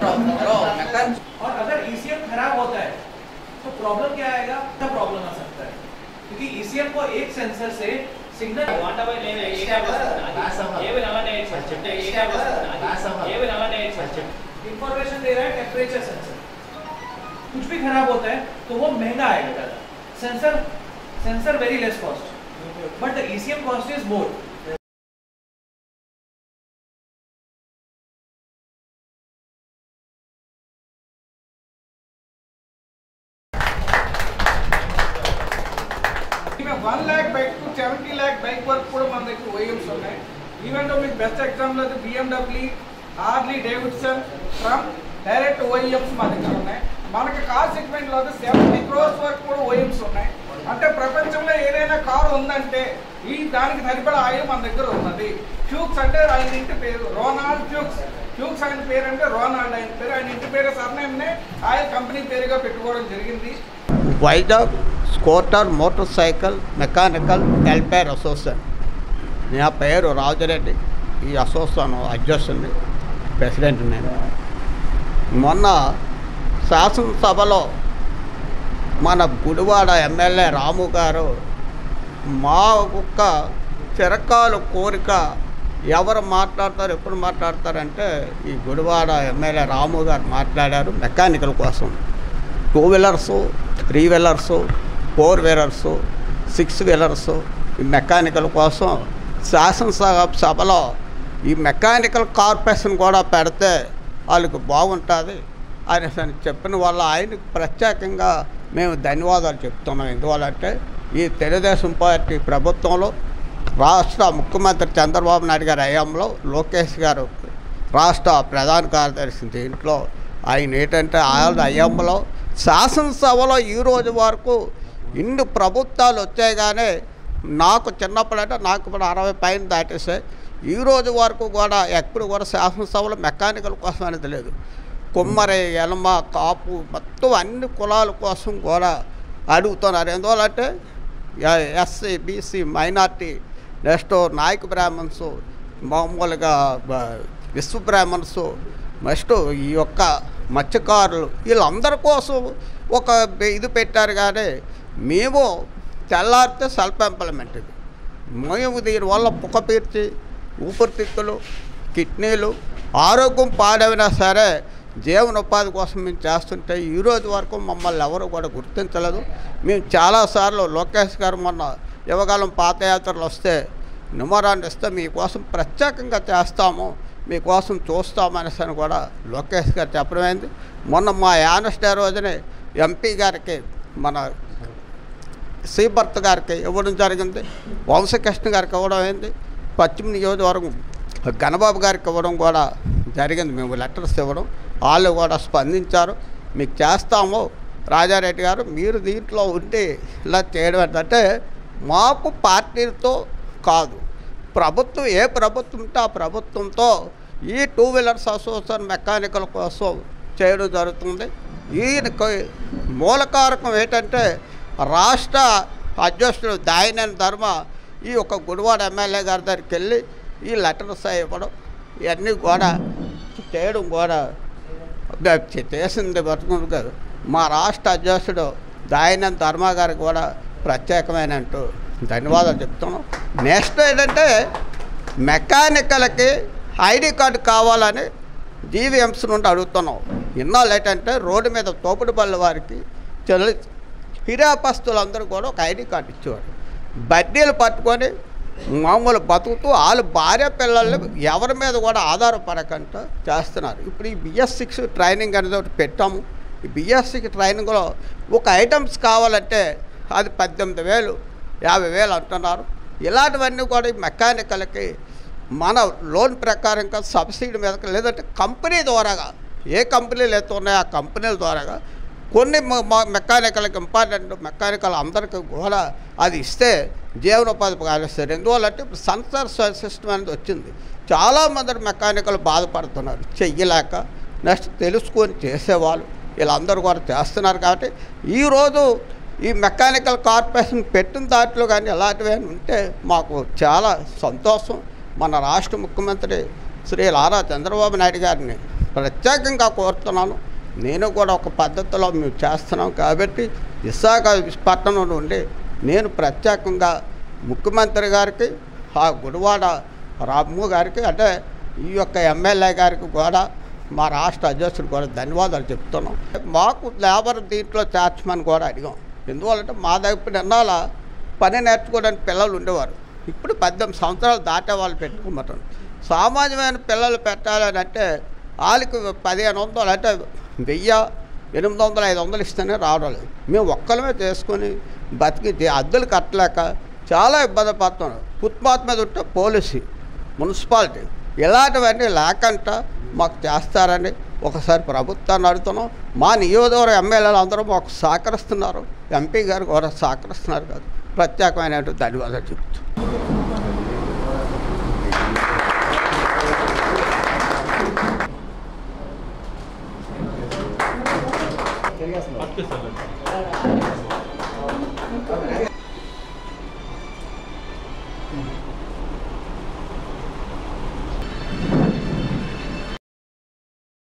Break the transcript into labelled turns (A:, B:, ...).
A: और अगर ECM खराब होता है तो प्रॉब्लम क्या आएगा? प्रॉब्लम आ सकता है क्योंकि ECM को एक सेंसर से सिग्नल इंफॉर्मेशन दे रहा है टेम्परेचर सेंसर, कुछ भी खराब होता है तो वो महंगा आएगा ज़्यादा। Sensor very less cost but the ECM cost is more.
B: even 1 lakh bike to 70 lakh bike work కూడా మన దగ్గర OEMs ఉన్నాయి. ఈవెన్ దో మీకు బెస్ట్ ఎగ్జాంపుల్ అది BMW, Harley Davidson from direct OEMs మన దగ్గర ఉన్నాయి. మనకి కార్ సెగ్మెంట్లో 70 crores వరకు కూడా OEMs ఉన్నాయి. అంటే ప్రపంచంలో ఏదైనా కారు ఉందంటే ఈ దానికి సరిపడా ఆయిల్ మన దగ్గర ఉన్నది. ఫ్యూక్స్ అంటే ఆయన ఇంటి పేరు రోనాల్డ్ ఫ్యూక్స్. ఫ్యూక్స్ ఆయన పేరు అంటే రోనాల్డ్ ఆయన పేరు, ఆయన ఇంటి పేరు సర్నేమ్నే ఆయిల్ కంపెనీ పేరుగా పెట్టుకోవడం జరిగింది.
C: Vizag scooter motor cycle mechanical welfare association, నా పేరు రాజరెడ్డి, ఈ అసోసియేషన్ అధ్యక్షుడిని, ప్రెసిడెంట్ నేను. మొన్న శాసనసభలో మన గుడివాడ ఎమ్మెల్యే రాము గారు మా ఒక్క చిరకాల కోరిక ఎవరు మాట్లాడతారు ఎప్పుడు మాట్లాడతారంటే ఈ గుడివాడ ఎమ్మెల్యే రాము గారు మాట్లాడారు మెకానికల్ కోసం. 2 వీలర్సు, 3 వీలర్సు, 4 వీలర్సు, 6 వీలర్సు ఈ మెకానికల్ కోసం శాసనసభలో ఈ మెకానికల్ కార్పొరేషన్ కూడా పెడితే వాళ్ళకి బాగుంటుంది అని చెప్పిన వల్ల ఆయనకు ప్రత్యేకంగా మేము ధన్యవాదాలు చెప్తున్నాం. ఎందువల్లంటే ఈ తెలుగుదేశం పార్టీ ప్రభుత్వంలో రాష్ట్ర ముఖ్యమంత్రి చంద్రబాబు నాయుడు గారి హయాంలో లోకేష్ గారు రాష్ట్ర ప్రధాన కార్యదర్శి, దీంట్లో ఆయన ఏంటంటే ఆయన హయాంలో శాసనసభలో ఈరోజు వరకు ఇన్ని ప్రభుత్వాలు వచ్చాయి. కానీ నాకు చిన్నప్పుడంటే నాకు ఇప్పుడు 60 పైన దాటేసాయి. ఈరోజు వరకు కూడా ఎప్పుడు కూడా శాసనసభలో మెకానికల్ కోసం అనేది లేదు. కుమ్మరి, ఎలమ, కాపు మొత్తం అన్ని కులాల కోసం కూడా అడుగుతున్నారు. ఎందువల్లంటే ఎస్సీ, బీసీ, మైనార్టీ, నెక్స్ట్ నాయక బ్రాహ్మణ్స్, మామూలుగా విశ్వ బ్రాహ్మణ్స్, నెక్స్ట్ ఈ యొక్క మత్స్యకారులు వీళ్ళందరి కోసం ఒక ఇది పెట్టారు. కానీ మేము తెల్లారితే సెల్ఫ్ ఎంప్లాయ్మెంట్, ఇది మేము దీనివల్ల పుక్క పీర్చి ఊపిరితిత్తులు, కిడ్నీలు ఆరోగ్యం పాడైనా సరే జీవనోపాధి కోసం మేము చేస్తుంటే ఈరోజు వరకు మమ్మల్ని ఎవరు కూడా గుర్తించలేదు. మేము చాలాసార్లు లోకేష్ గారు మొన్న యువకాలం పాదయాత్రలు వస్తే నిమరాన్ని ఇస్తే మీకోసం ప్రత్యేకంగా చేస్తాము, మీకోసం చూస్తామనేసి కూడా లోకేష్ గారు చెప్పడమైంది. మొన్న మా యానస్డే రోజునే ఎంపీ గారికి మన శ్రీభర్త గారికి ఇవ్వడం జరిగింది, వంశకృష్ణ గారికి ఇవ్వడం అయింది, పశ్చిమ నియోజకవర్గం గణబాబు గారికి ఇవ్వడం కూడా జరిగింది. మేము లెటర్స్ ఇవ్వడం వాళ్ళు కూడా స్పందించారు. మీకు చేస్తాము రాజారెడ్డి గారు, మీరు దీంట్లో ఉండి ఇలా చేయడం ఏంటంటే మాకు పార్టీలతో కాదు, ప్రభుత్వం ఏ ప్రభుత్వం ఉంటే ఆ ప్రభుత్వంతో ఈ 2 వీలర్స్ అసోసియేషన్ మెకానికల్ కోసం చేయడం జరుగుతుంది. ఈయనకి మూలకారకం ఏంటంటే రాష్ట్ర అధ్యక్షుడు దాయినేని ధర్మ ఈ యొక్క గుడివాడ ఎమ్మెల్యే గారి దగ్గరికి వెళ్ళి ఈ లెటర్స్ ఇవ్వడం ఇవన్నీ కూడా చేయడం కూడా చేసింది బతుకుంది కాదు. మా రాష్ట్ర అధ్యక్షుడు దాయినేని ధర్మ గారికి కూడా ప్రత్యేకమైన ధన్యవాదాలు చెప్తున్నాం. నెక్స్ట్ ఏంటంటే మెకానికల్కి ఐడి కార్డు కావాలని జీవీఎంసీ నుండి అడుగుతున్నాం. ఇన్నాళ్ళు ఏంటంటే రోడ్డు మీద తోపుడు బళ్ళ వారికి హిరాపస్తులందరూ కూడా ఒక ఐడి కార్డు ఇచ్చేవాడు. బడ్డీలు పట్టుకొని మామూలు బతుకుతూ వాళ్ళ భార్య పిల్లల్ని ఎవరి మీద కూడా ఆధారపడకుండా చేస్తున్నారు. ఇప్పుడు ఈ BS6 ట్రైనింగ్ అనేది ఒకటి పెట్టాము. ఈ BS6 ట్రైనింగ్లో ఒక ఐటమ్స్ కావాలంటే అది 18,000, 50,000 అంటున్నారు. ఇలాంటివన్నీ కూడా ఈ మెకానికల్కి మన లోన్ ప్రకారంగా సబ్సిడీ మీద లేదంటే కంపెనీ ద్వారాగా ఏ కంపెనీలు అయితే ఉన్నాయో ఆ కంపెనీల ద్వారాగా కొన్ని మెకానికల్కి ఇంపార్టెంట్ మెకానికల్ అందరికీ కూడా అది ఇస్తే జీవనోపాధి కాలేస్తారు. ఎందువల్లంటే ఇప్పుడు సెన్సార్ సిస్టమ్ అనేది వచ్చింది. చాలామంది మెకానికల్ బాధపడుతున్నారు చెయ్యలేక, నెక్స్ట్ తెలుసుకొని చేసేవాళ్ళు వీళ్ళందరూ కూడా చేస్తున్నారు. కాబట్టి ఈరోజు ఈ మెకానికల్ కార్పొరేషన్ పెట్టిన దాంట్లో కానీ ఎలాంటివి ఉంటే మాకు చాలా సంతోషం. మన రాష్ట్ర ముఖ్యమంత్రి శ్రీ నారా చంద్రబాబు నాయుడు గారిని ప్రత్యేకంగా కోరుతున్నాను. నేను కూడా ఒక పద్ధతిలో మేము చేస్తున్నాం కాబట్టి విశాఖపట్నం నుండి నేను ప్రత్యేకంగా ముఖ్యమంత్రి గారికి, ఆ గుడివాడ రాము గారికి, అంటే ఈ యొక్క ఎమ్మెల్యే గారికి కూడా, మా రాష్ట్ర అధ్యక్షుడు కూడా ధన్యవాదాలు చెప్తున్నాం. మాకు లేబర్ దీంట్లో చేర్చమని కూడా అడిగాం. ఎందువల్లంటే మా దగ్గర నిన్నాల పని నేర్చుకోవడానికి పిల్లలు ఉండేవారు. ఇప్పుడు 18 సంవత్సరాలు దాటే వాళ్ళు పెట్టుకోమంటారు. సామాన్యమైన పిల్లలు పెట్టాలని అంటే వాళ్ళకి 1500 అంటే 1000, 800, 500 ఇస్తేనే రావడం లేదు. మేము ఒక్కలమే చేసుకొని బతికి అద్దెలు కట్టలేక చాలా ఇబ్బంది పడుతున్నాం. ఫుట్పాత్ మీద ఉంటే పోలీసు, మున్సిపాలిటీ ఇలాంటివన్నీ లేకుండా మాకు చేస్తారని ఒకసారి ప్రభుత్వాన్ని అడుగుతున్నాం. మా నియోజకవర్గ ఎమ్మెల్యేలు అందరూ మాకు సహకరిస్తున్నారు, ఎంపీ గారు కూడా సహకరిస్తున్నారు కదా. ప్రత్యేకమైన ధన్యవాదాలు చెప్తూ
D: आपके साथ